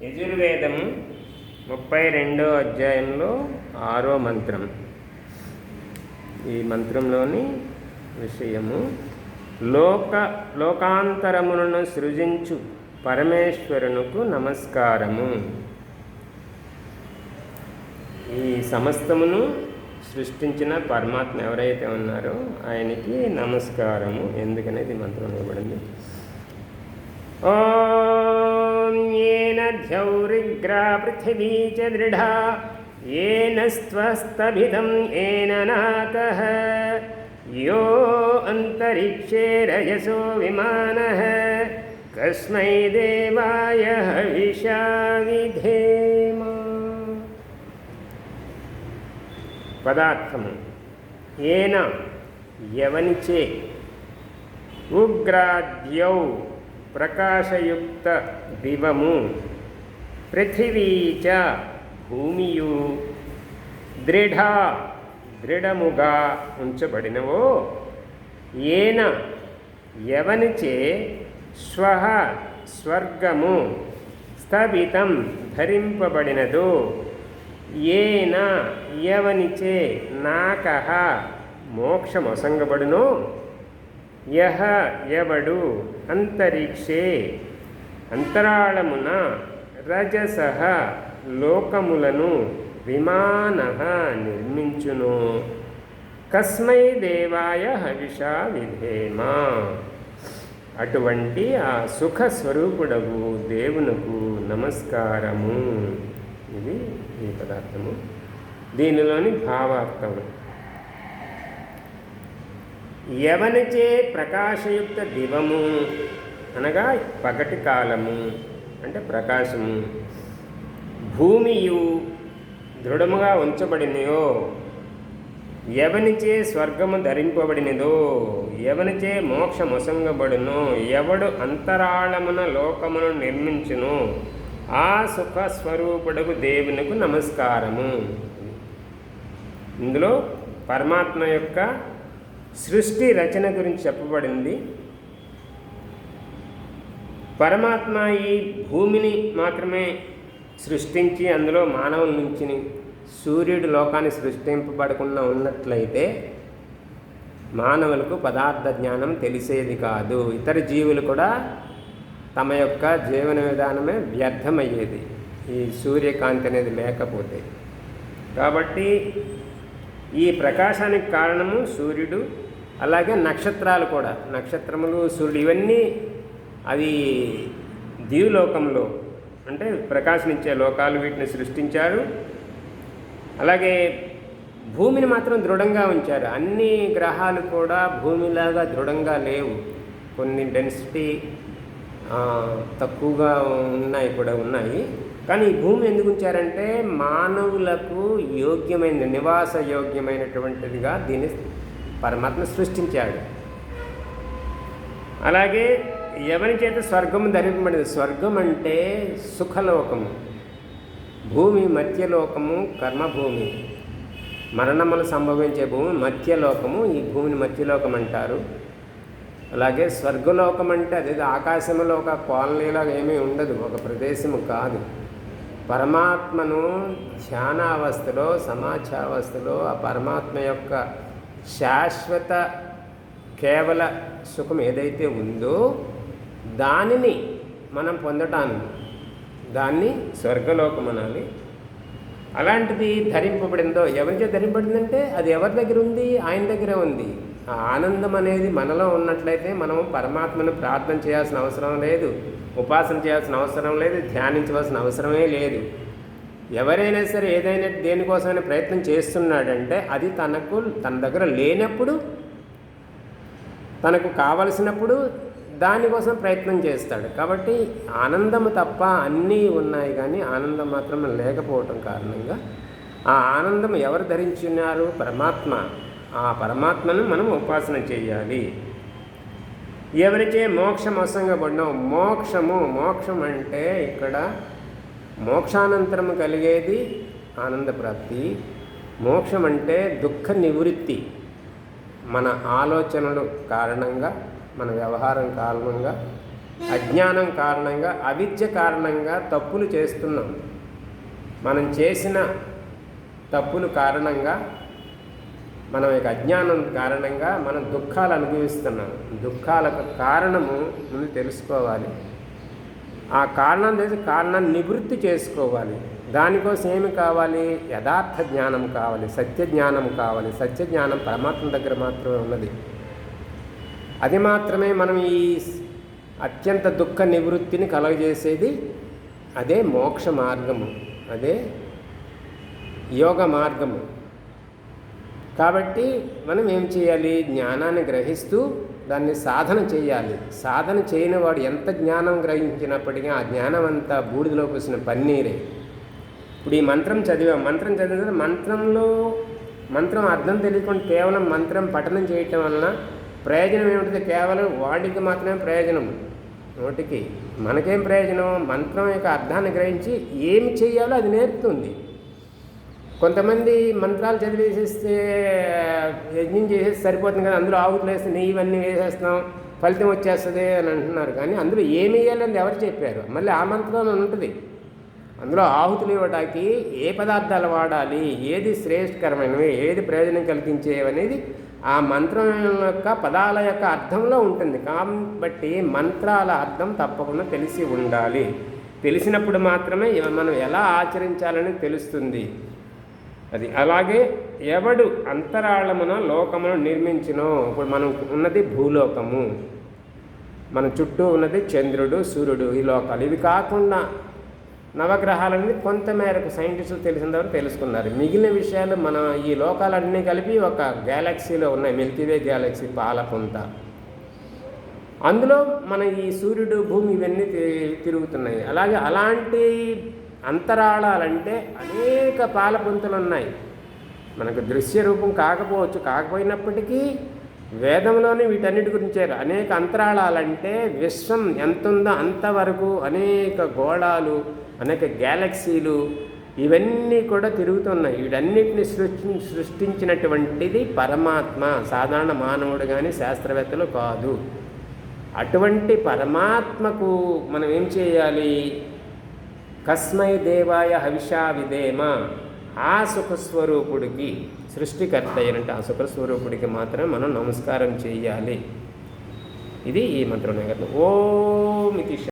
యజుర్వేదము 32వ అధ్యాయంలో 6వ మంత్రం. ఈ మంత్రంలోని విషయము లోకాంతరములను సృజించు పరమేశ్వరునకు నమస్కారము. ఈ సమస్తమును సృష్టించిన పరమాత్మ ఎవరైతే ఉన్నారో ఆయనకి నమస్కారము. ఎందుకనేది మంత్రం ఇవ్వబడింది. ఓం ఏన ద్యౌరిగ్రా పృథివీ చ దృఢా ఏన స్వస్తభిదం ఏన నాకః యో అంతరిక్షే రజసో విమానః కస్మై దేవాయ హవిషా విధేమ. పదార్థము ఏన ఎవనిచే, ఉగ్రాద్యౌ ప్రకాశయుక్త దివము, పృథివీచ భూమియు, దృఢముగా ఉంచబడినవో, ఏన ఎవనిచే, స్వః స్వర్గము, స్థాపితం ధరింపబడినదో, ఏన ఎవనిచే, నాకః మోక్షమొసంగబడునో, యహ ఎవడు, అంతరిక్షే అంతరాళమున, రజసః లోకములను, విమానః నిర్మించును, కస్మై దేవాయ హవిషా విధేమ. అటువంటి ఆ సుఖ స్వరూపుడగు దేవునకు నమస్కారము. ఇది ఈ పదార్థము. దీనిలోని భావార్థము, యవనిచే ప్రకాశయుక్త దివము అనగా పగటి కాలము అంటే ప్రకాశము, భూమియు దృఢముగా ఉంచబడినయో, ఎవనిచే స్వర్గము ధరింపబడినదో, ఎవనిచే మోక్షమొసంగబడునో, ఎవడు అంతరాళమున లోకమును నిర్మించును, ఆ సుఖ స్వరూపుడకు దేవునికి నమస్కారము. ఇందులో పరమాత్మ యొక్క సృష్టి రచన గురించి చెప్పబడింది. పరమాత్మ ఈ భూమిని మాత్రమే సృష్టించి అందులో మానవుల నుంచి సూర్యుడు లోకాన్ని సృష్టింపబడకుండా ఉన్నట్లయితే మానవులకు పదార్థ జ్ఞానం తెలిసేది కాదు. ఇతర జీవులు కూడా తమ యొక్క జీవన విధానమే వ్యర్థమయ్యేది ఈ సూర్యకాంతి అనేది లేకపోతే. కాబట్టి ఈ ప్రకాశానికి కారణము సూర్యుడు, అలాగే నక్షత్రాలు కూడా. నక్షత్రములు, సూర్యుడు ఇవన్నీ అవి ద్యులోకంలో అంటే ప్రకాశనిచ్చే లోకాలు, వీటిని సృష్టించారు. అలాగే భూమిని మాత్రం దృఢంగా ఉంచారు. అన్ని గ్రహాలు కూడా భూమిలాగా దృఢంగా లేవు. కొన్ని డెన్సిటీ తక్కువగా ఉన్నాయి. కానీ ఈ భూమి ఎందుకు ఉంచారంటే మానవులకు యోగ్యమైన, నివాస యోగ్యమైనటువంటిదిగా దీన్ని పరమాత్మ సృష్టించాడు. అలాగే ఎవరి చేత స్వర్గము ధరింపబడింది. స్వర్గం అంటే సుఖలోకము, భూమి మధ్యలోకము, కర్మభూమి, మరణములు సంభవించే భూమి మధ్యలోకము. ఈ భూమిని మధ్యలోకం అంటారు. అలాగే స్వర్గలోకం అంటే అదేదో ఆకాశంలో ఒక కాలనీలాగా ఏమీ ఉండదు, ఒక ప్రదేశము కాదు. పరమాత్మను ధ్యానావస్థలో, సమాచావస్థలో ఆ పరమాత్మ యొక్క శాశ్వత కేవల సుఖం ఏదైతే ఉందో దానిని మనం పొందటానికి దాన్ని స్వర్గలోకం అనాలి. అలాంటిది ధరింపబడిందో, ఎవరిచే ధరింపబడిందంటే అది ఎవరి దగ్గర ఉంది? ఆయన దగ్గరే ఉంది. ఆ ఆనందం అనేది మనలో ఉన్నట్లయితే మనం పరమాత్మను ప్రార్థన చేయాల్సిన అవసరం లేదు, ఉపాసన చేయాల్సిన అవసరం లేదు, ధ్యానించవలసిన అవసరమే లేదు. ఎవరైనా సరే ఏదైనా దేనికోసమైనా ప్రయత్నం చేస్తున్నాడంటే అది తన దగ్గర లేనప్పుడు, తనకు కావలసినప్పుడు దానికోసం ప్రయత్నం చేస్తాడు. కాబట్టి ఆనందము తప్ప అన్నీ ఉన్నాయి, కానీ ఆనందం మాత్రం లేకపోవటం కారణంగా ఆ ఆనందం ఎవరు ధరించి ఉన్నారు? పరమాత్మ. ఆ పరమాత్మను మనం ఉపాసన చేయాలి. ఎవరిచే మోక్షం అసంగపడినో, మోక్షం అంటే ఇక్కడ మోక్షానంతరము కలిగేది ఆనందప్రాప్తి. మోక్షం అంటే దుఃఖ నివృత్తి. మన ఆలోచనలు కారణంగా, మన వ్యవహారం కారణంగా అజ్ఞానం కారణంగా, అవిద్య కారణంగా తప్పులు చేస్తున్నాం. మనం చేసిన తప్పులు కారణంగా, మనం యొక్క అజ్ఞానం కారణంగా మనం దుఃఖాలు అనుభవిస్తున్నాం. దుఃఖాలకు కారణము ముందు తెలుసుకోవాలి. ఆ కారణం తెలిసి కారణాన్ని నివృత్తి చేసుకోవాలి. దానికోసం ఏమి కావాలి? యథార్థ జ్ఞానం కావాలి, సత్య జ్ఞానం కావాలి. సత్య జ్ఞానం పరమాత్మ దగ్గర మాత్రమే ఉన్నది. అది మాత్రమే మనం ఈ అత్యంత దుఃఖ నివృత్తిని కలుగజేసేది. అదే మోక్ష మార్గము, అదే యోగ మార్గము. కాబట్టి మనం ఏం చేయాలి? జ్ఞానాన్ని గ్రహిస్తూ దాన్ని సాధన చేయాలి. సాధన చేయని వాడు ఎంత జ్ఞానం గ్రహించినప్పటికీ ఆ జ్ఞానం అంతా బూడిదలో పోసిన పన్నీరే. ఇప్పుడు ఈ మంత్రం చదివాం. మంత్రం చదివిన మంత్రం అర్థం తెలియకుండా కేవలం మంత్రం పఠనం చేయటం వలన ప్రయోజనం ఏమిటంటే కేవలం వాడికి మాత్రమే ప్రయోజనం, నోటికి. మనకేం ప్రయోజనం? మంత్రం యొక్క అర్థాన్ని గ్రహించి ఏమి చేయాలో అది నేర్పుతుంది. కొంతమంది మంత్రాలు చదివేసేస్తే యజ్ఞం చేసేసి సరిపోతుంది కదా, అందులో ఆవుతులు వేస్తే నెయ్యి ఇవన్నీ వేసేస్తాం, ఫలితం వచ్చేస్తుంది అని అంటున్నారు. కానీ అందులో ఏమి వేయాలని ఎవరు చెప్పారు? మళ్ళీ ఆ మంత్రంలో ఉంటుంది. అందులో ఆహుతులు ఇవ్వడానికి ఏ పదార్థాలు వాడాలి, ఏది శ్రేష్ఠకరమైనవి, ఏది ప్రయోజనం కలిగించేవనేది ఆ మంత్రం యొక్క పదాల యొక్క అర్థంలో ఉంటుంది. కాబట్టి మంత్రాల అర్థం తప్పకుండా తెలిసి ఉండాలి. తెలిసినప్పుడు మాత్రమే మనం ఎలా ఆచరించాలని తెలుస్తుంది. అది అలాగే ఎవడు అంతరాళమున లోకమును నిర్మించినో, ఇప్పుడు మనం ఉన్నది భూలోకము, మన చుట్టూ ఉన్నది చంద్రుడు, సూర్యుడు, ఈ లోకాలు. ఇవి కాకుండా నవగ్రహాలన్నీ కొంతమేరకు సైంటిస్టులు తెలిసినంతవరకు తెలుసుకున్నారు. మిగిలిన విషయాలు మన ఈ లోకాలన్నీ కలిపి ఒక గ్యాలక్సీలో ఉన్నాయి, మిల్కీవే గ్యాలక్సీ పాలపుంత. అందులో మన ఈ సూర్యుడు, భూమి ఇవన్నీ తిరుగుతున్నాయి. అలాగే అలాంటి అంతరాళాలంటే అనేక పాలపుంతలు ఉన్నాయి. మనకు దృశ్య రూపం కాకపోయినప్పటికీ వేదంలోనే వీటన్నిటి గురించారు. అనేక అంతరాళాలంటే విశ్వం ఎంతుందో అంతవరకు అనేక గోళాలు, అనేక గ్యాలక్సీలు ఇవన్నీ కూడా తిరుగుతున్నాయి. వీటన్నిటిని సృష్టించినటువంటిది పరమాత్మ, సాధారణ మానవుడు కానీ శాస్త్రవేత్తలు కాదు. అటువంటి పరమాత్మకు మనం ఏం చేయాలి? కస్మై దేవాయ హవిషా విధేమ, ఆ సుఖస్వరూపుడికి, సృష్టికర్త అయినట్టు ఆ సుఖస్వరూపుడికి మాత్రమే మనం నమస్కారం చేయాలి. ఇది ఈ మంత్రం. ఓం ఇది